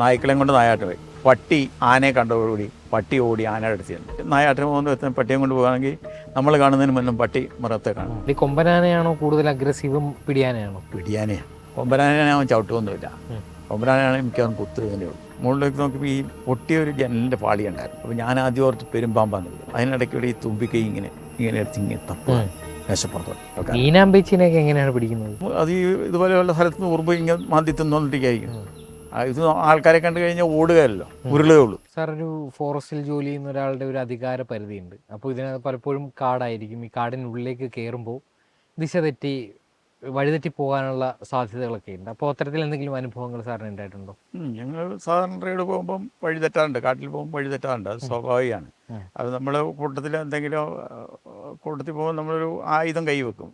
നായ്ക്കളെയും കൊണ്ട് നായാട്ട് പോയി. പട്ടി ആനയെ കണ്ടതോടുകൂടി പട്ടി ഓടി ആനയുടെ അടുത്ത് ചെന്നു. നായാട്ടിന് പോകുന്ന വ്യക്തി പട്ടിയും കൊണ്ട് പോകുകയാണെങ്കിൽ നമ്മൾ കാണുന്നതിന് മുന്നും പട്ടി മൃഗത്തെ കാണും. ഈ കൊമ്പനാനയാണോ കൂടുതൽ അഗ്രസീവും പിടിയാനയാണോ? പിടിയാനയാണ്. കൊമ്പനാനെ അവൻ ചവിട്ടുമൊന്നുമില്ല. കൊമ്പനാനാണെങ്കിൽ മിക്കവാറും കുത്തു തന്നെയുള്ളൂ. മുകളിലേക്ക് നോക്കിയപ്പോൾ ഈ പൊട്ടിയൊരു ജനലിൻ്റെ പാളി ഉണ്ടായിരുന്നു. അപ്പോൾ ഞാൻ ആദ്യം ഓർത്ത് പെരുമ്പാമ്പാന്നുള്ളത്. അതിനിടയ്ക്കൂടെ ഈ തുമ്പിക്കൈ ഇങ്ങനെ എടുത്ത് ഇങ്ങനെ തപ്പുക മേശപ്പുറത്തോട്ട്. മീനാമ്പേച്ചിനെയൊക്കെ എങ്ങനെയാണ് പിടിക്കുന്നത്? അത് ഈ ഇതുപോലെയുള്ള സ്ഥലത്ത് നിന്ന് ഉറുമ്പ് ഇങ്ങനെ മാന്തി തിന്നോണ്ടിരിക്കുകയായിരിക്കും. ഇത് ആൾക്കാരെ കണ്ടു കഴിഞ്ഞാൽ ഓടുകയല്ലോ, ഉരുളുകയുള്ളൂ. സാർ, ഒരു ഫോറസ്റ്റിൽ ജോലി ചെയ്യുന്ന ഒരാളുടെ ഒരു അധികാര പരിധിയുണ്ട്. അപ്പോൾ ഇതിനകത്ത് പലപ്പോഴും കാടായിരിക്കും. ഈ കാടിനുള്ളിലേക്ക് കയറുമ്പോൾ ദിശ തെറ്റി വഴിതെറ്റി പോകാനുള്ള സാധ്യതകളൊക്കെ ഉണ്ട്. അപ്പോൾ അത്തരത്തിൽ എന്തെങ്കിലും അനുഭവങ്ങൾ സാറിന് ഉണ്ടായിട്ടുണ്ടോ? ഞങ്ങൾ സാധാരണ റൈഡ് പോകുമ്പം വഴി തെറ്റാറുണ്ട്, കാട്ടിൽ പോകുമ്പോൾ വഴി തെറ്റാറുണ്ട്. അത് സ്വാഭാവികമാണ്. അത് നമ്മൾ കൂട്ടത്തിൽ എന്തെങ്കിലും കൂട്ടത്തിൽ പോകുമ്പോൾ നമ്മളൊരു ആയുധം കൈവെക്കും,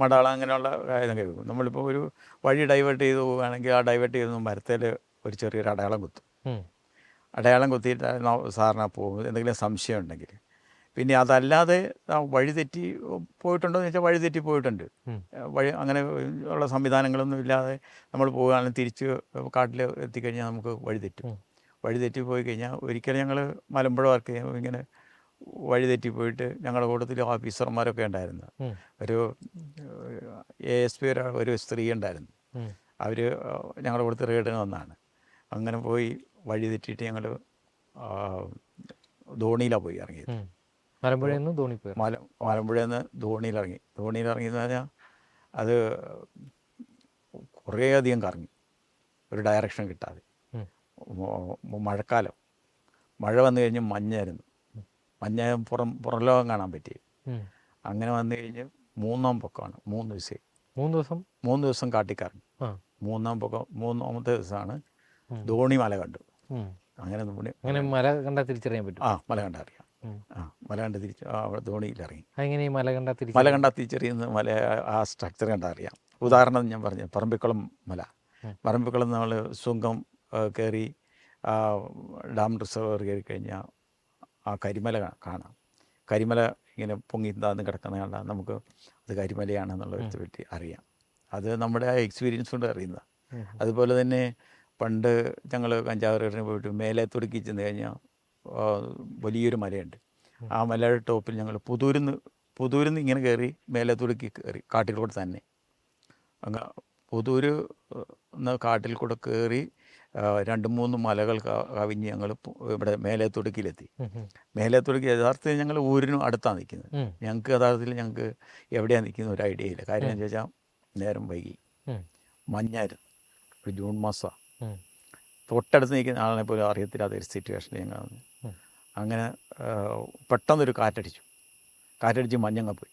മടാള അങ്ങനെയുള്ള ആയുധം കൈവെക്കും. നമ്മളിപ്പോൾ ഒരു വഴി ഡൈവേർട്ട് ചെയ്ത് പോവുകയാണെങ്കിൽ ആ ഡൈവേർട്ട് ചെയ്ത് മരത്തിൽ ഒരു ചെറിയൊരു അടയാളം കുത്തും. അടയാളം കുത്തിയിട്ട് സാറിന് പോകും എന്തെങ്കിലും സംശയം ഉണ്ടെങ്കിൽ. പിന്നെ അതല്ലാതെ വഴി തെറ്റി പോയിട്ടുണ്ടോ എന്ന് വെച്ചാൽ വഴി തെറ്റി പോയിട്ടുണ്ട്. അങ്ങനെ ഉള്ള സംവിധാനങ്ങളൊന്നും ഇല്ലാതെ നമ്മൾ പോവുകയാണെങ്കിൽ തിരിച്ച് കാട്ടിൽ എത്തിക്കഴിഞ്ഞാൽ നമുക്ക് വഴി തെറ്റും. വഴി തെറ്റി പോയി കഴിഞ്ഞാൽ ഒരിക്കലും ഞങ്ങൾ മലമ്പുഴ വർക്ക് ചെയ്യുമ്പോൾ ഇങ്ങനെ വഴി തെറ്റി പോയിട്ട് ഞങ്ങളുടെ കൂട്ടത്തിൽ ഓഫീസർമാരൊക്കെ ഉണ്ടായിരുന്നു. ഒരു ASP ഒരു സ്ത്രീ ഉണ്ടായിരുന്നു. അവർ ഞങ്ങളുടെ കൂട്ടത്തിൽ റെയ്ഡിന് വന്നതാണ്. അങ്ങനെ പോയി വഴി തെറ്റിയിട്ട് ഞങ്ങൾ ധോണിയിലാണ് പോയി ഇറങ്ങിയത്. മലമ്പുഴയിൽ നിന്ന് ധോണി പോയി. മലമ്പുഴയിൽ നിന്ന് ധോണിയിലിറങ്ങിയെന്ന് പറഞ്ഞാൽ അത് കുറേയധികം കറങ്ങി, ഒരു ഡയറക്ഷൻ കിട്ടാതെ. മഴക്കാലം, മഴ വന്നു കഴിഞ്ഞ് മഞ്ഞായിരുന്നു. മഞ്ഞ പുറം ലോകം കാണാൻ പറ്റി. അങ്ങനെ വന്നു കഴിഞ്ഞ് മൂന്നാം പൊക്കമാണ്. 3 ദിവസം കാട്ടിക്കറങ്ങി. മൂന്നാമത്തെ ദിവസമാണ് ധോണി മല കണ്ടു. അങ്ങനെ മല കണ്ടാൽ തിരിച്ചറിയാൻ പറ്റും. മല കണ്ടാൽ അറിയാം. മല കണ്ട് തിരിച്ച് അവിടെ ധോണിയിലിറങ്ങി. അങ്ങനെ മല കണ്ടാൽ തിരിച്ചറിയുന്ന മല ആ സ്ട്രക്ചർ കണ്ടാൽ അറിയാം. ഉദാഹരണം ഞാൻ പറഞ്ഞു, പറമ്പിക്കുളം മല. പറമ്പിക്കുളം നമ്മൾ സുങ്കം കയറി ഡാം റിസർവർ കയറി കഴിഞ്ഞാൽ ആ കരിമല കാണാം. കരിമല ഇങ്ങനെ പൊങ്ങി താന്ന് കിടക്കുന്ന കണ്ടാൽ നമുക്ക് അത് കരിമലയാണെന്നുള്ളതിനെ പറ്റി അറിയാം. അത് നമ്മുടെ ആ എക്സ്പീരിയൻസ് കൊണ്ട് അറിയുന്നതാണ്. അതുപോലെ തന്നെ പണ്ട് ഞങ്ങൾ കഞ്ചാവ് റൈഡിന് പോയിട്ട് മേലെ തുടുക്കി ചെന്ന് കഴിഞ്ഞാൽ വലിയൊരു മലയുണ്ട്. ആ മലയുടെ ടോപ്പിൽ ഞങ്ങൾ പുതൂരിൽ നിന്ന് ഇങ്ങനെ കയറി മേലെ തുടുക്കി കയറി കാട്ടിൽ കൂടെ തന്നെ. അങ്ങ് പുതൂർ എന്ന കാട്ടിൽ കൂടെ കയറി 2-3 മലകൾ കവിഞ്ഞ് ഞങ്ങൾ ഇവിടെ മേലെ തുടുക്കിയിലെത്തി. മേലെ തുടുക്കി യഥാർത്ഥത്തിൽ ഞങ്ങൾ ഊരിനും അടുത്താണ് നിൽക്കുന്നത്. ഞങ്ങൾക്ക് യഥാർത്ഥത്തിൽ എവിടെയാണ് നിൽക്കുന്ന ഒരു ഐഡിയ ഇല്ല. കാര്യം എന്ന് വെച്ചാൽ നേരം വൈകി, മഞ്ഞായിരുന്നു, ഒരു ജൂൺ മാസമാണ്. തൊട്ടടുത്ത് നിൽക്കുന്ന ആളിനെ പോലും അറിയത്തില്ലാത്തൊരു സിറ്റുവേഷനിൽ ഞങ്ങൾ വന്നു. അങ്ങനെ പെട്ടെന്നൊരു കാറ്റടിച്ച് മഞ്ഞങ്ങ് പോയി.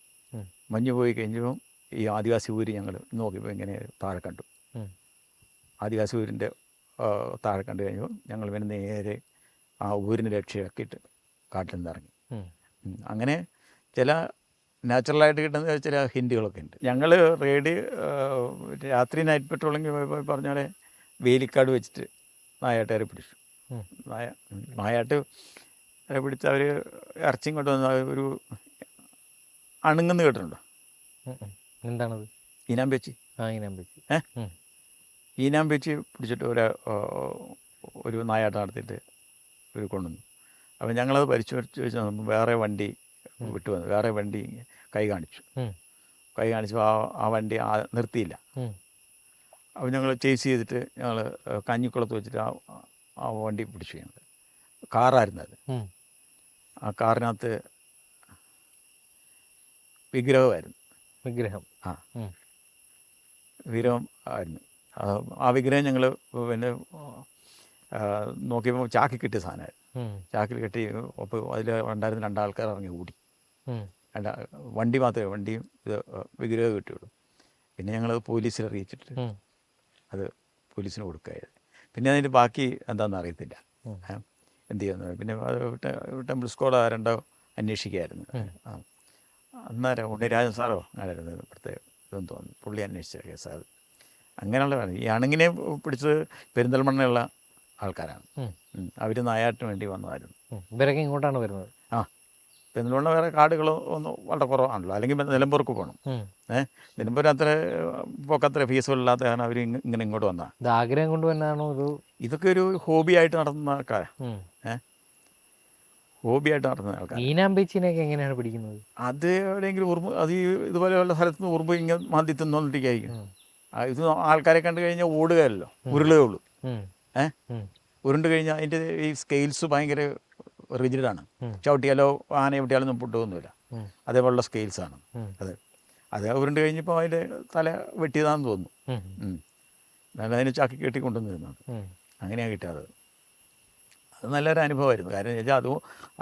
മഞ്ഞ് പോയി കഴിഞ്ഞപ്പോൾ ഈ ആദിവാസി ഊര് ഞങ്ങൾ നോക്കിയപ്പോൾ ഇങ്ങനെ താഴെ കണ്ടു. ആദിവാസി ഊരിൻ്റെ താഴെ കണ്ടു കഴിഞ്ഞപ്പോൾ ഞങ്ങൾ പിന്നെ നേരെ ആ ഊരിന് ലക്ഷ്യമാക്കിയിട്ട് കാട്ടിൽ നിന്ന് ഇറങ്ങി. അങ്ങനെ ചില നാച്ചുറലായിട്ട് കിട്ടുന്ന ചില ഹിൻഡുകളൊക്കെ ഉണ്ട്. ഞങ്ങൾ റെയ്ഡ് രാത്രി നൈറ്റ് പെട്രോളിങ് പറഞ്ഞ പോലെ വേലിക്കാട് വെച്ചിട്ട് നായാട്ടുകാരെ പിടിച്ചു. നായാട്ടുകാരെ പിടിച്ച് അവർ ഇറച്ചിയും കൊണ്ട് വന്ന ഒരു അണുങ്ങെന്ന് കേട്ടിട്ടുണ്ടോ? എന്താണത്? ഈനാമ്പേച്ചി. ഈനാമ്പേച്ചി പിടിച്ചിട്ട് ഒരു നായാട്ട് നടത്തിയിട്ട് കൊണ്ടുവന്നു. അപ്പോൾ ഞങ്ങളത് പരിശോധിച്ച് വെച്ച് വേറെ വണ്ടി വിട്ടു വന്നു. വേറെ വണ്ടി കൈ കാണിച്ചു. ആ വണ്ടി നിർത്തിയില്ല. അപ്പോൾ ഞങ്ങൾ ചേസ് ചെയ്തിട്ട് ഞങ്ങൾ കഞ്ഞിക്കുളത്ത് വെച്ചിട്ട് ആ വണ്ടി പിടിച്ചു. ഞങ്ങൾ കാറായിരുന്നു അത്. ആ കാറിനകത്ത് വിഗ്രഹം ആയിരുന്നു. ആ വിഗ്രഹം ഞങ്ങൾ പിന്നെ നോക്കിയപ്പോൾ ചാക്കിൽ കിട്ടിയ സാധനമായിരുന്നു. ചാക്കിൽ കെട്ടി. അപ്പോൾ അതിൽ ഉണ്ടായിരുന്ന 2 ആൾക്കാർ ഇറങ്ങി ഓടി. വണ്ടി മാത്രമേ വണ്ടിയും ഇത് വിഗ്രഹം കിട്ടുകയുള്ളൂ. പിന്നെ ഞങ്ങളത് പോലീസിൽ അറിയിച്ചിട്ട് അത് പോലീസിന് കൊടുക്കുകയായിരുന്നു. പിന്നെ അതിൻ്റെ ബാക്കി എന്താണെന്ന് അറിയത്തില്ല എന്ത് ചെയ്യുന്നത്. പിന്നെ അത് ടെമ്പിൾ സ്ക്വാഡ് ആരണ്ടോ അന്വേഷിക്കുകയായിരുന്നു. അന്നേരം ഉണ്ണിരാജൻ സാറോ അങ്ങനെയായിരുന്നു പ്രത്യേകം ഇതെന്ന് തോന്നുന്നു. പുള്ളി അന്വേഷിച്ച കേസാണ്. അങ്ങനെയുള്ളതാണ്. ഈ അണുങ്ങിനെ പിടിച്ചത് പെരിന്തൽമണ്ണയുള്ള ആൾക്കാരാണ്. അവർ നായാട്ടിന് വേണ്ടി വന്നതായിരുന്നു. ഇവരൊക്കെ ഇങ്ങോട്ടാണ് വരുന്നത്. പെരിന്തൽമണ്ണ വേറെ കാടുകൾ ഒന്നും വളരെ കുറവാണല്ലോ, അല്ലെങ്കിൽ നിലമ്പൂർക്ക് പോകണം. നിലമ്പൂർ അത്ര പോക്കത്ര ഫീസുകളില്ലാത്ത കാരണം അവർ ഇങ്ങനെ ഇങ്ങോട്ട് വന്നാൽ. ഇത് ആഗ്രഹം കൊണ്ട് തന്നെയാണോ ഇതൊക്കെ ഒരു ഹോബിയായിട്ട് നടത്തുന്ന ആൾക്കാരാണ്. ഹോബിയായിട്ട് നടത്തുന്ന ആൾക്കാർ. മീനാമ്പേച്ചിനെയൊക്കെ എങ്ങനെയാണ് പിടിക്കുന്നത്? അത് എവിടെയെങ്കിലും അത് ഇതുപോലെയുള്ള സ്ഥലത്ത് നിന്ന് ഉറുമ്പ് ഇങ്ങനെ മാന്തി തിന്നോണ്ടിരിക്കുകയായിരിക്കും. ഇത് ആൾക്കാരെ കണ്ടു കഴിഞ്ഞാൽ ഓടുകയല്ലോ, ഉരുളുകയുള്ളൂ. ഉരുണ്ട് കഴിഞ്ഞാൽ അതിൻ്റെ ഈ സ്കെയിൽസ് ഭയങ്കര റിജിഡാണ്. ചവിട്ടിയാലോ ആന ചവിട്ടിയാലൊന്നും പൊട്ടുമൊന്നുമില്ല. അതേപോലുള്ള സ്കെയിൽസാണ് അത് ഉരുണ്ട് കഴിഞ്ഞപ്പോൾ അതിൻ്റെ തല വെട്ടിയതാണെന്ന് തോന്നുന്നു. നല്ല അതിന് ചാക്കി കെട്ടി കൊണ്ടുവന്നിരുന്നത്. അങ്ങനെയാണ് കിട്ടിയത്. അത് നല്ലൊരു അനുഭവമായിരുന്നു. കാരണം വെച്ചാൽ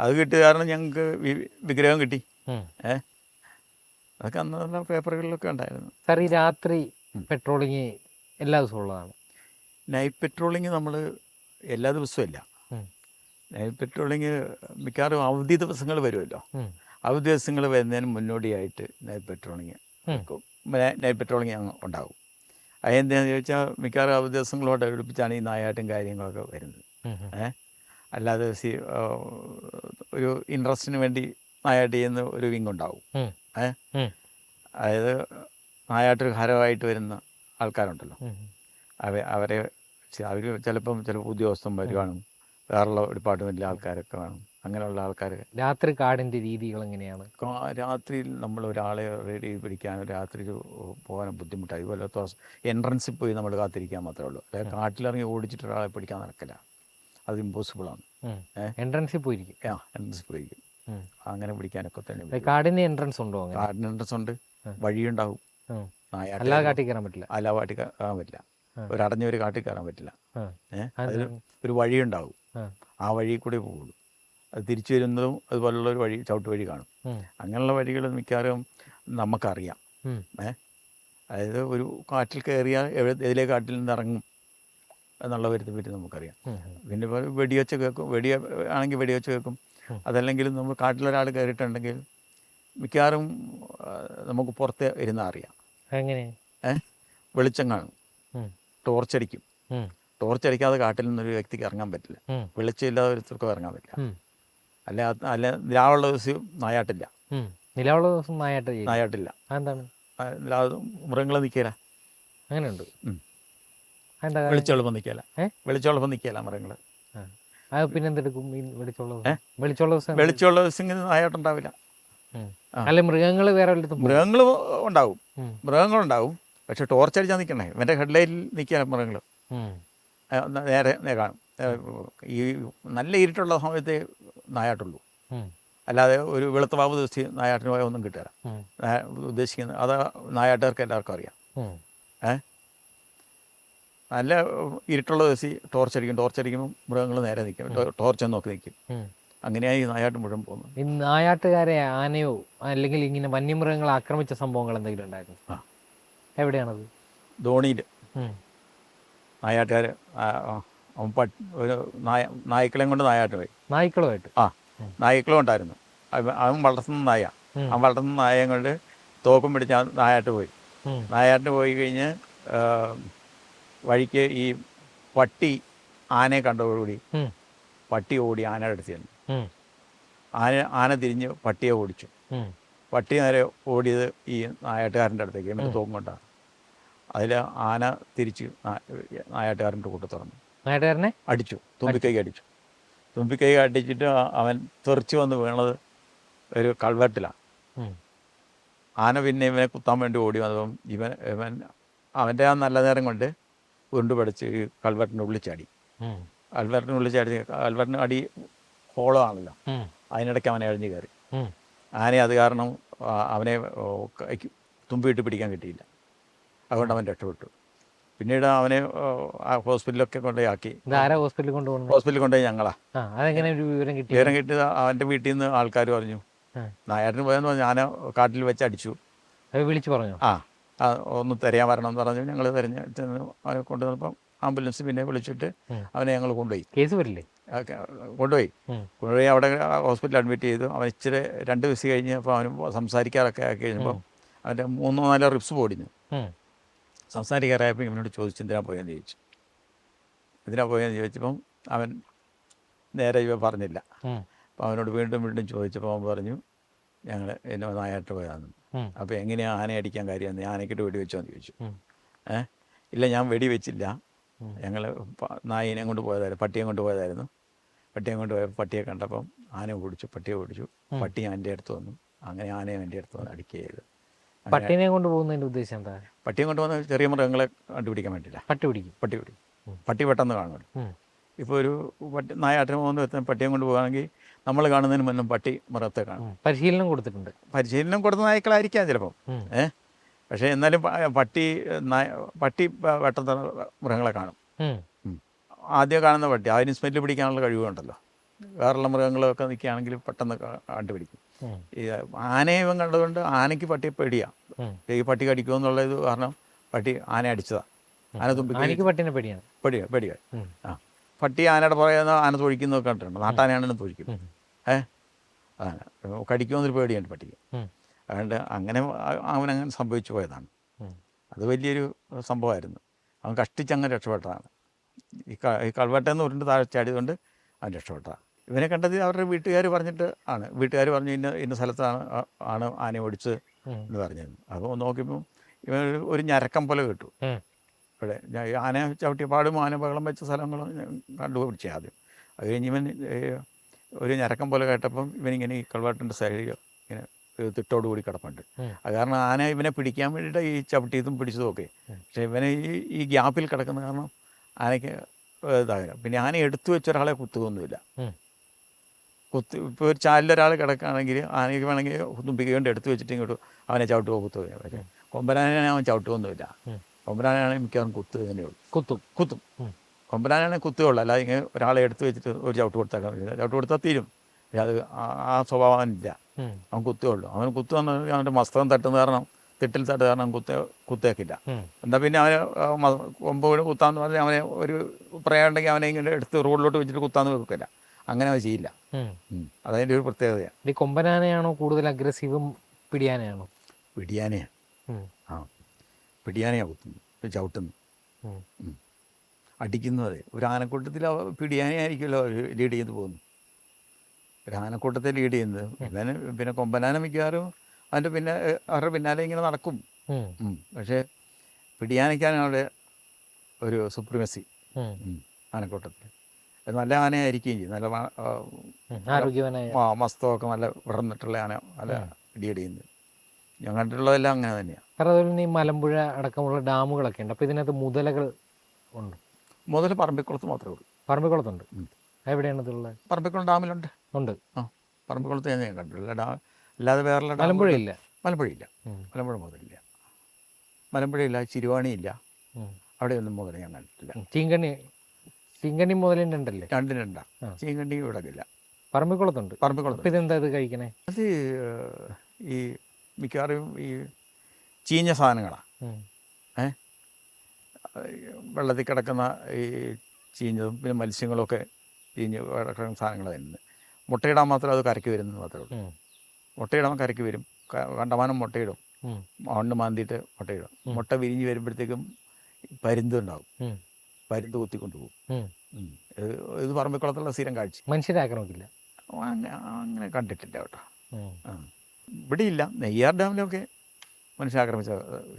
അത് കിട്ടിയ കാരണം ഞങ്ങൾക്ക് വിഗ്രഹം കിട്ടി. അതൊക്കെ അന്ന് നല്ല പേപ്പറുകളിലൊക്കെ ഉണ്ടായിരുന്നു. സാർ, ഈ രാത്രി പെട്രോളിങ് എല്ലാ ദിവസവും ഉള്ളതാണ്? നൈറ്റ് പെട്രോളിങ് നമ്മൾ എല്ലാ ദിവസവും ഇല്ല. നൈറ്റ് പെട്രോളിങ് മിക്കവാറും അവധി ദിവസങ്ങൾ വരുമല്ലോ. അവധി ദിവസങ്ങൾ വരുന്നതിന് മുന്നോടിയായിട്ട് നൈറ്റ് പെട്രോളിങ് ഉണ്ടാകും. അതെന്താണെന്ന് ചോദിച്ചാൽ മിക്കവാറും അവധി ദിവസങ്ങളോട് അടുപ്പിച്ചാണ് ഈ നായാട്ടും കാര്യങ്ങളൊക്കെ വരുന്നത്. അല്ലാതെ ഒരു ഇൻട്രസ്റ്റിന് വേണ്ടി നായാട്ട് ചെയ്യുന്ന ഒരു വിങ് ഉണ്ടാവും. അതായത് നായാട്ട് ഹരമായിട്ട് വരുന്ന ആൾക്കാരുണ്ടല്ലോ, അവരെ അവർ ചിലപ്പം ഉദ്യോഗസ്ഥന്മാർ കാണും, വേറെയുള്ള ഡിപ്പാർട്ട്മെൻറ്റിലെ ആൾക്കാരൊക്കെ കാണും. അങ്ങനെയുള്ള ആൾക്കാർ. രാത്രി കാടിൻ്റെ രീതികൾ എങ്ങനെയാണ്? രാത്രിയിൽ നമ്മൾ ഒരാളെ റെഡി പിടിക്കാൻ രാത്രി പോകാൻ ബുദ്ധിമുട്ടായി. അതുപോലെ എൻട്രൻസിൽ പോയി നമ്മൾ കാത്തിരിക്കാൻ മാത്രമേ ഉള്ളൂ. അതായത് കാട്ടിലിറങ്ങി ഓടിച്ചിട്ട് ഒരാളെ പിടിക്കാൻ നടക്കില്ല, അത് ഇമ്പോസിബിളാണ്. എൻട്രൻസിൽ പോയിരിക്കും. എൻട്രൻസിൽ പോയിരിക്കും. അങ്ങനെ പിടിക്കാനൊക്കെ തന്നെ. കാടിന് എൻട്രൻസ് ഉണ്ടോ? കാടിന് എൻട്രൻസ് ഉണ്ട്, വഴിയുണ്ടാവും. അല്ലാതെ കാട്ടിൽ കയറാൻ പറ്റില്ല. അല്ല, കാട്ടിൽ കയറാൻ പറ്റില്ല. ഒരു അടഞ്ഞൊരു കാട്ടിൽ കയറാൻ പറ്റില്ല. അതിൽ ഒരു വഴിയുണ്ടാവും, ആ വഴി കൂടെ പോകുള്ളൂ. അത് തിരിച്ചു വരുന്നതും അതുപോലുള്ള ഒരു വഴി, ചവിട്ട് വഴി കാണും. അങ്ങനെയുള്ള വഴികൾ മിക്കവാറും നമുക്കറിയാം. അതായത് ഒരു കാട്ടിൽ കയറിയാൽ ഏതിലെ കാട്ടിൽ നിന്ന് ഇറങ്ങും എന്നുള്ള വരുത്തി പറ്റി നമുക്കറിയാം. പിന്നെ വെടിവെച്ച് കേൾക്കും, ആണെങ്കിൽ വെടിവെച്ച് കേൾക്കും. അതല്ലെങ്കിൽ നമ്മൾ കാട്ടിലൊരാൾ കയറിയിട്ടുണ്ടെങ്കിൽ മിക്കവാറും നമുക്ക് പുറത്ത് ഇരുന്ന് അറിയാം. എങ്ങനെ? വെളിച്ചം കാണും, ടോർച്ചടിക്കും. ടോർച്ചടിക്കാതെ കാട്ടിൽ നിന്നൊരു വ്യക്തിക്ക് ഇറങ്ങാൻ പറ്റില്ല. വെളിച്ചമില്ലാതെ ഒരുത്തർക്കും ഇറങ്ങാൻ പറ്റില്ല. അല്ല നിലാവുള്ള ദിവസം നായാട്ടില്ല. നിലാവുള്ള ദിവസം നായാട്ടില്ല. എന്താണ്? മൃഗങ്ങളെ നിൽക്കില്ല. അങ്ങനെയുണ്ട്. വെളിച്ചോളപ്പം നിൽക്കില്ല. വെളിച്ചോളപ്പം നിൽക്കില്ല മൃഗങ്ങൾ. പിന്നെന്തെടുക്കും? വെളിച്ചമുള്ള ദിവസം നായാട്ടുണ്ടാവില്ല. അല്ല, മൃഗങ്ങൾ വേറെ മൃഗങ്ങൾ ഉണ്ടാവും. പക്ഷെ ടോർച്ചടിച്ചാൽ നിൽക്കണേ. ഇവൻ്റെ ഹെഡ്ലൈറ്റിൽ നിൽക്കുക മൃഗങ്ങൾ നേരെ കാണും. ഈ നല്ല ഇരുട്ടുള്ള സമയത്ത് നായാട്ടുള്ളൂ. അല്ലാതെ ഒരു വെളുത്ത വാവ് ദിവസം നായാട്ടിന് പോയാൽ ഒന്നും കിട്ടില്ല. ഉദ്ദേശിക്കുന്നത് അത് നായാട്ടുകാർക്ക് എല്ലാവർക്കും അറിയാം. നല്ല ഇരുട്ടുള്ള ദിവസം ടോർച്ചടിക്കുമ്പോൾ മൃഗങ്ങൾ നേരെ നിൽക്കും, ടോർച്ച് നോക്കി നിൽക്കും. അങ്ങനെയായി നായാട്ട് മുഴുവൻ പോകുന്നു. ഈ നായാട്ടുകാരെ ആനയോ അല്ലെങ്കിൽ ഇങ്ങനെ വന്യമൃഗങ്ങൾ ആക്രമിച്ച സംഭവങ്ങൾ എന്തെങ്കിലും ഉണ്ടായിരുന്നു? എവിടെയാണത്? ധോണിയിൽ നായാട്ടുകാർ ഒരു നായ്ക്കളെയും കൊണ്ട് നായാട്ട് പോയി. നായ്ക്കളുമായിട്ട്? നായ്ക്കളും ഉണ്ടായിരുന്നു. അവൻ വളർത്തുന്ന നായ. അവൻ വളർത്തുന്ന നായയെ കൊണ്ട് തോക്കും പിടിച്ച് നായാട്ട് പോയി. നായാട്ട് പോയി കഴിഞ്ഞ് വഴിക്ക് ഈ പട്ടി ആനയെ കണ്ടതോടുകൂടി പട്ടി ഓടി ആനയുടെ അടുത്ത് ചെന്നു. ആന തിരിഞ്ഞ് പട്ടിയെ ഓടിച്ചു. പട്ടി നേരെ ഓടിയത് ഈ നായാട്ടുകാരൻ്റെ അടുത്തേക്ക്, എന്നിട്ട് തോക്കും കൊണ്ടാണ്. അതിൽ ആന തിരിച്ച് നായാട്ടുകാരൻ്റെ കൂട്ട് തുറന്നു, നായാട്ടുകാരനെ അടിച്ചു, തുമ്പിക്കൈ അടിച്ചു. തുമ്പിക്കൈ അടിച്ചിട്ട് അവൻ തെറിച്ച് വന്ന് വീണത് ഒരു കൾവെട്ടിലാണ്. ആന പിന്നെ ഇവനെ കുത്താൻ വേണ്ടി ഓടി വന്നപ്പം ഇവൻ അവൻ്റെ ആ നല്ല നേരം കൊണ്ട് ഉരുണ്ടുപടിച്ച് ഈ കൾവെട്ടിൻ്റെ ഉള്ളിൽ ചാടി. കൾവെട്ടിന് അടി ഹോളാണല്ലോ, അതിനിടയ്ക്ക് അവനെ എഴഞ്ഞു കയറി. ആനയെ അത് കാരണം അവനെ തുമ്പിയിട്ട് പിടിക്കാൻ കിട്ടിയില്ല. അതുകൊണ്ട് അവൻ രക്ഷപ്പെട്ടു. പിന്നീട് അവനെ ഹോസ്പിറ്റലിലൊക്കെ കൊണ്ടുപോയി ആക്കി. ഹോസ്പിറ്റലിൽ കൊണ്ടുപോയി ഞങ്ങളാ. വിവരം കിട്ടിയത് അവൻ്റെ വീട്ടിൽ നിന്ന് ആൾക്കാർ പറഞ്ഞു, നായാട്ടിന് പോയെന്ന് പറഞ്ഞു, ആന കാട്ടിൽ വെച്ച് അടിച്ചു. വിളിച്ചു പറഞ്ഞു. ഒന്ന് തിരയാൻ വരണം എന്ന് പറഞ്ഞു. ഞങ്ങൾ തിരഞ്ഞ് അവനെ കൊണ്ടുവന്നപ്പം ആംബുലൻസ് പിന്നെ വിളിച്ചിട്ട് അവനെ ഞങ്ങൾ കൊണ്ടുപോയി. കേസ് വരില്ലേ? കൊണ്ടുപോയി അവിടെ ഹോസ്പിറ്റലിൽ അഡ്മിറ്റ് ചെയ്തു. അവൻ ഇച്ചിരി 2 ദിവസം കഴിഞ്ഞ് അപ്പോൾ അവന് സംസാരിക്കാറൊക്കെ ആക്കി കഴിഞ്ഞപ്പം അവൻ്റെ 3-4 റിബ്സ് പൊടിഞ്ഞു. സംസാരിക്കാറായപ്പോൾ ഇവനോട് ചോദിച്ചു, എന്തിനാ പോയെന്ന് ചോദിച്ചപ്പം അവൻ നേരെ ഇവ പറഞ്ഞില്ല. അപ്പോൾ അവനോട് വീണ്ടും വീണ്ടും ചോദിച്ചപ്പോൾ അവൻ പറഞ്ഞു ഞങ്ങൾ എന്നെ നായാട്ട് പോയതാണെന്ന്. അപ്പോൾ എങ്ങനെയാണ് ആനയെ അടിക്കാൻ കാര്യമെന്ന്, ആനയ്ക്കിട്ട് വെടി വെച്ചോന്ന് ചോദിച്ചു. ഇല്ല ഞാൻ വെടി വെച്ചില്ല, ഞങ്ങൾ നായിനെ കൊണ്ട് പോയതായിരുന്നു, പട്ടിയെ കൊണ്ട് പോയതായിരുന്നു. പട്ടിയെ കൊണ്ട് പോയപ്പോൾ പട്ടിയെ കണ്ടപ്പം ആന ഓടിച്ചു, പട്ടിയെ ഓടിച്ചു. പട്ടി എൻ്റെ അടുത്ത് വന്നു, അങ്ങനെ ആനയെ എൻ്റെ അടുത്ത് വന്ന് അടിക്കുക ചെയ്തു. പട്ടിനെ കൊണ്ട് പോകുന്നതിന്റെ ഉദ്ദേശം എന്താ? പട്ടിയെ കൊണ്ട് വന്ന് ചെറിയ മൃഗങ്ങളെ കണ്ടുപിടിക്കാൻ വേണ്ടിയില്ല. പട്ടി പിടിക്കും. പട്ടി പെട്ടെന്ന് കാണുമല്ലോ. ഇപ്പോൾ ഒരു നായാട്ടിന് പോകുന്ന വ്യക്തി പട്ടിയെ കൊണ്ട് പോകുകയാണെങ്കിൽ നമ്മൾ കാണുന്നതിന് മുന്നേ പട്ടി മൃഗത്തെ കാണും. പരിശീലനം കൊടുത്തിട്ടുണ്ട്. പരിശീലനം കൊടുത്ത നായ്ക്കളായിരിക്കാം ചിലപ്പം. പക്ഷേ എന്നാലും പട്ടി പെട്ടെന്ന് മൃഗങ്ങളെ കാണും. ആദ്യം കാണുന്ന പട്ടി അതിന് സ്മെല്ല് പിടിക്കാനുള്ള കഴിവുണ്ടല്ലോ. വേറെയുള്ള മൃഗങ്ങളൊക്കെ നിൽക്കുകയാണെങ്കിൽ പെട്ടെന്ന് കണ്ടുപിടിക്കും. ഈ ആനയെ ഇവൻ കണ്ടതുകൊണ്ട് ആനയ്ക്ക് പട്ടിയെ പേടിയാണ്. ഈ പട്ടി കടിക്കുമോ എന്നുള്ളത് കാരണം പട്ടി ആനയെ അടിച്ചതാണ്. ആന തുമ്പിക്ക് പട്ടിനെ പേടിയാണ്. പേടിയാണ്. ആ പട്ടി ആനയുടെ പറയുന്ന ആന തൊഴിക്കുന്നതൊക്കെ കണ്ടിട്ടുണ്ട്. നാട്ടാനയാണെന്ന് തൊഴിക്കും. അതാണ് കടിക്കുമെന്നൊരു പേടിയുണ്ട് പട്ടിക്ക്. അതുകൊണ്ട് അവനങ്ങനെ സംഭവിച്ചു പോയതാണ്. അത് വലിയൊരു സംഭവമായിരുന്നു. അവൻ കഷ്ടിച്ചങ്ങനെ രക്ഷപ്പെട്ടതാണ്. ഈ കൾവെട്ടെന്ന് ഉരുണ്ട് താഴെ ചാടിയതുകൊണ്ട് അവൻ രക്ഷപ്പെട്ടതാണ്. ഇവനെ കണ്ടത് അവരുടെ വീട്ടുകാർ പറഞ്ഞിട്ട് ആണ്. വീട്ടുകാർ പറഞ്ഞു ഇന്ന സ്ഥലത്താണ് ആന ഓടിച്ചത് എന്ന് പറഞ്ഞിരുന്നു. അപ്പോൾ നോക്കിയപ്പോൾ ഇവൻ ഒരു ഞരക്കം പോലെ കേട്ടു. ഇവിടെ ആന ചവിട്ടിയപ്പാടും ആന ബഹളം വെച്ച സ്ഥലങ്ങളും കണ്ടുപിടിച്ചേ ആദ്യം. അത് കഴിഞ്ഞ് ഇവൻ ഒരു ഞരക്കം പോലെ കേട്ടപ്പം ഇവനിങ്ങനെ ഈ കൾവെട്ടിൻ്റെ സൈഡിൽ ഇങ്ങനെ തിട്ടോടുകൂടി കിടപ്പുണ്ട്. അത് കാരണം ആന ഇവനെ പിടിക്കാൻ വേണ്ടിയിട്ട് ഈ ചവിട്ടിയതും പിടിച്ചതും ഒക്കെ. പക്ഷേ ഇവനെ ഈ ഗ്യാപ്പിൽ കിടക്കുന്ന കാരണം ആനയ്ക്ക് ഇതാകില്ല. പിന്നെ ആന എടുത്തു വെച്ച ഒരാളെ കുത്തുകയൊന്നുമില്ല. ഇപ്പോൾ ഒരു ചാലിലൊരാൾ കിടക്കുകയാണെങ്കിൽ ആനയ്ക്ക് വേണമെങ്കിൽ തുമ്പിക്ക കൊണ്ട് എടുത്തു വെച്ചിട്ട് ഇങ്ങോട്ട് അവനെ ചവിട്ടുകയോ കുത്തുകയോ. പക്ഷേ കൊമ്പനാനാണെങ്കിൽ അവൻ ചവിട്ടുകയൊന്നുമില്ല. കൊമ്പനാനാണെങ്കിൽ മിക്കവാറും കുത്തുക തന്നെയുള്ളൂ. കുത്തും കൊമ്പനാനാണെങ്കിൽ കുത്തുകയുള്ളൂ. അല്ലാതെ ഇങ്ങനെ ഒരാളെ എടുത്തു വെച്ചിട്ട് ഒരു ചവിട്ട് കൊടുത്താൽ ചവിട്ട് കൊടുത്താൽ തീരും. അത് ആ സ്വഭാവം അവനില്ല. അവൻ കുത്തുകയുള്ളൂ. അവൻ കുത്തുവന്ന് അവൻ്റെ മസ്തകം തട്ടുന്ന കാരണം തിട്ടിൽ തട്ട് കാരണം കുത്തേക്കില്ല. എന്നാൽ പിന്നെ അവന് കൊമ്പോട് കുത്താന്ന് പറഞ്ഞാൽ അവനെ ഒരു പ്രയം ഉണ്ടെങ്കിൽ അവനെ ഇങ്ങനെ എടുത്ത് റോഡിലോട്ട് വെച്ചിട്ട് കുത്താന്ന് വെക്കില്ല. അങ്ങനെ അവൻ ചെയ്യില്ല. അതതിൻ്റെ ഒരു പ്രത്യേകതയാണ്. ഈ കൊമ്പനാനയാണോ കൂടുതൽ അഗ്രസീവും പിടിയാനയാണോ? പിടിയാനയാണ്. പിടിയാനയാണ് കുത്തുന്നത്, ചവിട്ടുന്നു, അടിക്കുന്നത്. ഒരു ആനക്കൂട്ടത്തിൽ പിടിയാനയായിരിക്കുമല്ലോ ലീഡ് ചെയ്ത് പോകുന്നു. ഒരു ആനക്കൂട്ടത്തെ ലീഡ് ചെയ്യുന്നത്. പിന്നെ കൊമ്പനാന മിക്കവാറും അതിൻ്റെ പിന്നെ അവരുടെ പിന്നാലെ ഇങ്ങനെ നടക്കും. പക്ഷേ പിടിയാനയ്ക്കാണ് അവിടെ ഒരു സുപ്രീമസി ആനക്കൂട്ടത്തിൽ. നല്ല ആനയായിരിക്കുകയും ചെയ്യും. നല്ല മസ്തമൊക്കെ നല്ല വിടർന്നിട്ടുള്ള ആന നല്ല ലീഡ് ചെയ്യുന്നത്. ഞാൻ കണ്ടിട്ടുള്ളതെല്ലാം അങ്ങനെ തന്നെയാണ്. അതുപോലെ ഈ മലമ്പുഴ അടക്കമുള്ള ഡാമുകളൊക്കെ ഉണ്ട്. അപ്പോൾ ഇതിനകത്ത് മുതലകൾ ഉണ്ട്. മുതൽ പറമ്പിക്കുളത്ത് മാത്രമേ ഉള്ളൂ. പറമ്പിക്കുളത്തുണ്ട്. എവിടെയാണ് ഇതുള്ളത്? പറമ്പിക്കുളം ഡാമിലുണ്ട്. പറമ്പിക്കുളത്ത് ഞാൻ കണ്ടിട്ടില്ല. അല്ലാതെ വേറെ മലമ്പുഴയില്ല. മലമ്പുഴ മുതലില്ല. മലമ്പുഴയില്ല, ചിരുവാണിയില്ല. അവിടെയൊന്നും മുതൽ ഞാൻ കണ്ടിട്ടില്ല. ചീങ്കണ്ണി മുതലിൻ്റെ ഉണ്ടല്ലേ? രണ്ടിനുണ്ട. ചീങ്കണ്ണി ഇവിടെ ഇല്ല. പറമ്പിക്കുളത്തുണ്ട്. പറമ്പിക്കുളത്ത് ഇതെന്താ ഇത് കഴിക്കണേ? അത് ഈ മിക്കവാറും ഈ ചീഞ്ഞ സാധനങ്ങളാണ്. വെള്ളത്തിൽ കിടക്കുന്ന ഈ ചീഞ്ഞതും പിന്നെ മത്സ്യങ്ങളൊക്കെ ചീഞ്ഞ് കിടക്കുന്ന സാധനങ്ങൾ തന്നെ. മുട്ടയിടാൻ മാത്രം അത് കരയ്ക്ക് വരുന്നത് മാത്രമേ ഉള്ളൂ. മുട്ടയിടാൻ കരയ്ക്ക് വരും. കണ്ടമാനം മുട്ടയിടും. മണ്ണ് മാന്തിയിട്ട് മുട്ടയിടും. മുട്ട വിരിഞ്ഞ് വരുമ്പോഴത്തേക്കും പരുന്തുണ്ടാവും. പരുന്ത് കുത്തിക്കൊണ്ട് പോകും. ഇത് പറമ്പിക്കുളത്തുള്ള സ്ഥിരം കാഴ്ച. മനുഷ്യരെ ആക്രമിക്കില്ല. അങ്ങനെ കണ്ടിട്ടില്ല കേട്ടോ. ഇവിടെ ഇല്ല. നെയ്യാർ ഡാമിലൊക്കെ മനുഷ്യാക്രമിച്ച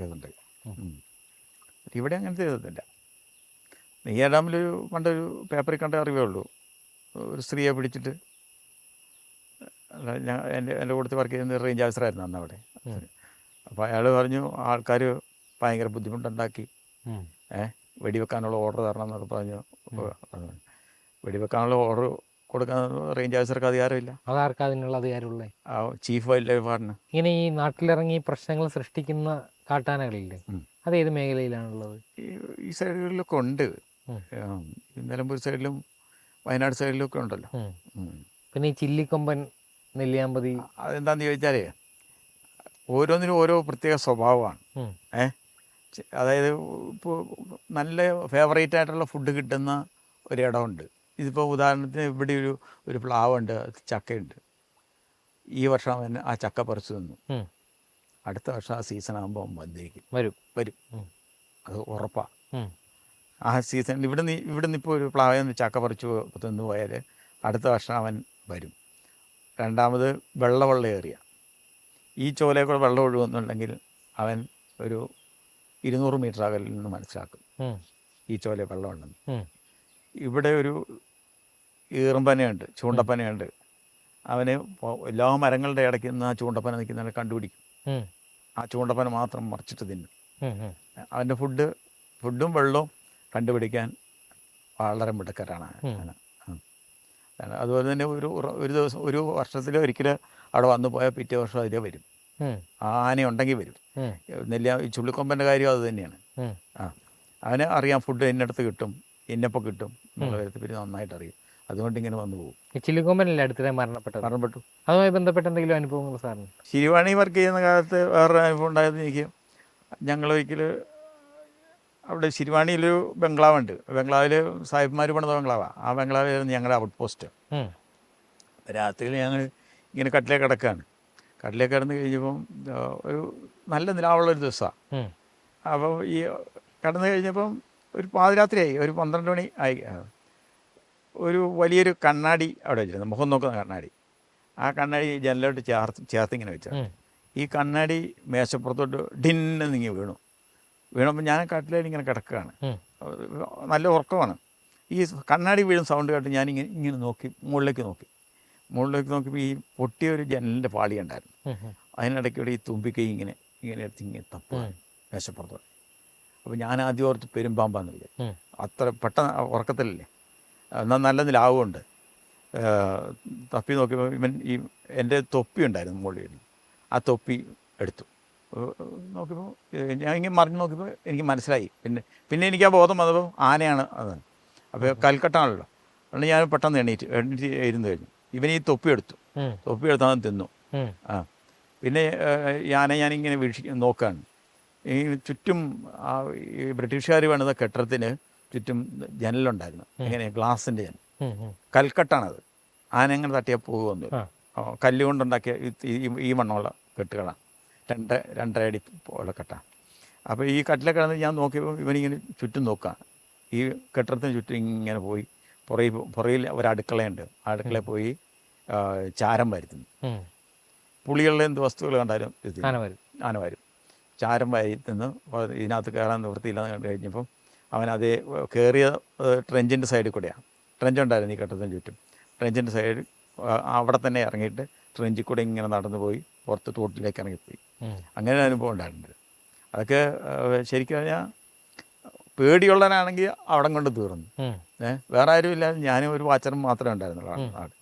ഇതുണ്ട്. ഇവിടെ അങ്ങനത്തെ ഇതൊന്നുമില്ല. നെയ്യാർ ഡാമിലൊരു പണ്ടൊരു പേപ്പറിൽ കണ്ട അറിവേ ഉള്ളൂ. ഒരു സ്ത്രീയെ പിടിച്ചിട്ട് എൻ്റെ കൂട്ടത്തിൽ വർക്ക് ചെയ്യുന്ന റേഞ്ച് ഓഫീസറായിരുന്നു അന്ന് അവിടെ. അപ്പോൾ അയാൾ പറഞ്ഞു ആൾക്കാർ ഭയങ്കര ബുദ്ധിമുട്ടുണ്ടാക്കി, വെടിവെക്കാനുള്ള ഓർഡർ തരണം എന്നൊക്കെ പറഞ്ഞു. വെടിവെക്കാനുള്ള ഓർഡർ കൊടുക്കാൻ റേഞ്ച് ഓഫീസർക്ക് അധികാരമില്ല. അതാർക്കാ അതിനുള്ള അധികാരമുള്ളത്? ചീഫ് വൈൽഡ് ലൈഫ് വാർഡന്. ഇങ്ങനെ ഈ നാട്ടിലിറങ്ങി പ്രശ്നങ്ങൾ സൃഷ്ടിക്കുന്ന കാട്ടാനകളില്ലേ, അത് ഏത് മേഖലയിലാണുള്ളത്? ഈ സൈഡുകളിലൊക്കെ ഉണ്ട്. നിലമ്പൂർ സൈഡിലും വയനാട് സൈഡിലും ഒക്കെ ഉണ്ടല്ലോ. പിന്നെ ഈ ചില്ലിക്കൊമ്പൻ, നെല്ലിയാമ്പതി, അതെന്താണെന്ന് ചോദിച്ചാലേ ഓരോന്നിനും ഓരോ പ്രത്യേക സ്വഭാവമാണ്. അതായത് ഇപ്പോൾ നല്ല ഫേവറേറ്റ് ആയിട്ടുള്ള ഫുഡ് കിട്ടുന്ന ഒരിടമുണ്ട്. ഇതിപ്പോൾ ഉദാഹരണത്തിന് ഇവിടെ ഒരു പ്ലാവുണ്ട്, ചക്കയുണ്ട്. ഈ വർഷം അവൻ ആ ചക്ക പറിച്ചു നിന്നു. അടുത്ത വർഷം ആ സീസൺ ആകുമ്പോൾ അവൻ വരും. അത് ഉറപ്പാണ്. ആ സീസണിൽ ഇവിടെ നിന്ന് ഇപ്പോൾ ഒരു പ്ലാവിൽ നിന്ന് ചക്ക പറിച്ചു തിന്നു പോയാൽ അടുത്ത വർഷം അവൻ വരും. രണ്ടാമത് വെള്ള ഏറിയ ഈ ചോലയിൽ കൂടെ വെള്ളം ഒഴുകുന്നുണ്ടെങ്കിൽ അവൻ ഒരു 200 മീറ്റർ അകലിൽ നിന്ന് മനസ്സിലാക്കും ഈ ചോലയിൽ വെള്ളമുണ്ടെന്ന്. ഇവിടെ ഒരു ഈറമ്പനയുണ്ട്, ചൂണ്ടപ്പനയുണ്ട്. അവന് എല്ലാ മരങ്ങളുടെ ഇടയ്ക്ക് നിന്ന് ആ ചൂണ്ടപ്പന നിൽക്കുന്നവനെ കണ്ടുപിടിക്കും. ആ ചൂണ്ടപ്പന മാത്രം മറിച്ചിട്ട് തിന്നും. അവൻ്റെ ഫുഡും വെള്ളവും കണ്ടുപിടിക്കാൻ വളരെ മിടുക്കരാണ്. അതുപോലെ തന്നെ ഒരു ദിവസം ഒരു വർഷത്തിൽ ഒരിക്കൽ അവിടെ വന്നു പോയാൽ പിറ്റേ വർഷം അതിലേ വരും. ആന ഉണ്ടെങ്കിൽ വരും. ഈ ചുള്ളിക്കൊമ്പൻ്റെ കാര്യം അത് തന്നെയാണ്. അവന് അറിയാം ഫുഡ് ഇന്നടത്ത് കിട്ടും, ഇന്നപ്പോൾ കിട്ടും എന്നുള്ള കാര്യത്തിൽ പിന്നെ നന്നായിട്ട് അറിയും. അതുകൊണ്ട് ഇങ്ങനെ വന്നു പോകും. ഈ ചില്ലിക്കൊമ്പനല്ലേ അടുത്തിടെ മരണപ്പെട്ടു. അതുമായി ബന്ധപ്പെട്ട എന്തെങ്കിലും അനുഭവങ്ങൾ സാറിന്? ശിരുവാണി വർക്ക് ചെയ്യുന്ന കാലത്ത് വേറൊരു അനുഭവം ഉണ്ടായത് എനിക്ക്. ഞങ്ങളൊരിക്കൽ അവിടെ ശിരുവാണിയിലൊരു ബംഗ്ലാവുണ്ട്. ബംഗ്ലാവിൽ സാഹിബ്മാർ പണിത ബംഗ്ലാവാണ്. ആ ബംഗ്ലാവിലായിരുന്നു ഞങ്ങളുടെ ഔട്ട് പോസ്റ്റ്. രാത്രിയിൽ ഞങ്ങൾ ഇങ്ങനെ കട്ടിലേക്ക് കിടക്കുകയാണ്. കട്ടിലേക്ക് കിടന്ന് കഴിഞ്ഞപ്പം ഒരു നല്ല നിലാവുള്ളൊരു ദിവസമാണ്. അപ്പോൾ ഈ കിടന്നു കഴിഞ്ഞപ്പം ഒരു പാതിരാത്രിയായി, ഒരു 12 മണി ആയി. ഒരു വലിയൊരു കണ്ണാടി അവിടെ വെച്ചിരുന്നു, മുഖം നോക്കുന്ന കണ്ണാടി. ആ കണ്ണാടി ജനലോട്ട് ചേർത്തിങ്ങനെ വെച്ചാൽ ഈ കണ്ണാടി മേശപ്പുറത്തോട്ട് ഡിന്ന് നീങ്ങി വീണപ്പോൾ ഞാൻ കട്ടിലേൽ ഇങ്ങനെ കിടക്കുകയാണ്. നല്ല ഉറക്കമാണ്. ഈ കണ്ണാടി വീഴുന്ന സൗണ്ട് കേട്ട് ഞാനിങ്ങനെ നോക്കി, മുകളിലേക്ക് നോക്കിയപ്പോൾ ഈ പൊട്ടിയൊരു ജനലിൻ്റെ പാളി ഉണ്ടായിരുന്നു. അതിനിടയ്ക്കൂടെ ഈ തുമ്പിക്കൈ ഇങ്ങനെ എടുത്ത് തപ്പുക മേശപ്പുറത്തോട്ട്. അപ്പോൾ ഞാൻ ആദ്യം ഓർത്ത് പെരുമ്പാമ്പാന്ന് വിചാരിച്ചു. അത്ര പെട്ടെന്ന് ഉറക്കത്തിലല്ലേ, എന്നാൽ നല്ല നിലാവുമുണ്ട്. തപ്പി നോക്കിയപ്പോൾ എൻ്റെ തൊപ്പി ഉണ്ടായിരുന്നു മുകളിൽ. ആ തൊപ്പി എടുത്തു. നോക്കിയപ്പോൾ ഞാൻ ഇങ്ങനെ മറിഞ്ഞ് നോക്കിയപ്പോൾ എനിക്ക് മനസ്സിലായി. പിന്നെ എനിക്ക് ആ ബോധം വന്നപ്പോൾ ആനയാണ് അത്. അപ്പോൾ കൽക്കട്ടാണല്ലോ. അതുകൊണ്ട് ഞാൻ പെട്ടെന്ന് എണീറ്റ് ഇരുന്ന് കഴിഞ്ഞു. ഇവൻ ഈ തൊപ്പി എടുത്താൽ തിന്നു. പിന്നെ ഞാനിങ്ങനെ നോക്കുകയാണ്. ഈ ചുറ്റും ഈ ബ്രിട്ടീഷുകാർ പണിത കെട്ടിടത്തിന് ചുറ്റും ജനലുണ്ടായിരുന്നു. എങ്ങനെ, ഗ്ലാസിൻ്റെ ജനൽ. കൽക്കട്ടാണത്. ആന എങ്ങനെ തട്ടിയാൽ പോകുമെന്ന്. കല്ലുകൊണ്ടുണ്ടാക്കിയ ഈ മണ്ണുള്ള കെട്ടുകളാണ്. 2.5 അടി ഉള്ള കെട്ടാണ്. അപ്പോൾ ഈ കട്ടിലെ കിടന്ന് ഞാൻ നോക്കിയപ്പോൾ ഇവനിങ്ങനെ ചുറ്റും നോക്കുകയാണ്. ഈ കെട്ടിടത്തിന് ചുറ്റും ഇങ്ങനെ പോയി പുറയിൽ ഒരടുക്കളയുണ്ട്. ആ അടുക്കളയിൽ പോയി ചാരം വരുത്തുന്നു. പുളിയുള്ള എന്ത് വസ്തുക്കൾ കണ്ടാലും ആന വരും. ചാരം വരുത്തുന്നു. ഇതിനകത്ത് കയറാൻ നിവൃത്തിയില്ലെന്ന് കണ്ടു കഴിഞ്ഞപ്പം അവൻ അതേ കയറിയ ട്രെഞ്ചിൻ്റെ സൈഡിൽ കൂടെയാണ്. ട്രെഞ്ചുണ്ടായിരുന്നു ഈ കെട്ടിടത്തിന് ചുറ്റും. ട്രെഞ്ചിൻ്റെ സൈഡിൽ അവിടെ തന്നെ ഇറങ്ങിയിട്ട് ട്രെഞ്ചിൽ കൂടെ ഇങ്ങനെ നടന്നു പോയി പുറത്ത് തോട്ടിലേക്ക് ഇറങ്ങിപ്പോയി. അങ്ങനെ അനുഭവം ഉണ്ടായിട്ടുണ്ട്. അതൊക്കെ ശരിക്കും പറഞ്ഞാൽ പേടിയുള്ളവനാണെങ്കിൽ അവിടം കൊണ്ട് തീർന്നു. വേറെ ആരും ഇല്ലാതെ ഞാനും ഒരു വാച്ചറും മാത്രമേ ഉണ്ടായിരുന്നുള്ളൂ നാട്.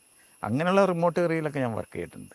അങ്ങനെയുള്ള റിമോട്ട് ഏരിയയിലൊക്കെ ഞാൻ വർക്ക് ചെയ്തിട്ടുണ്ട്.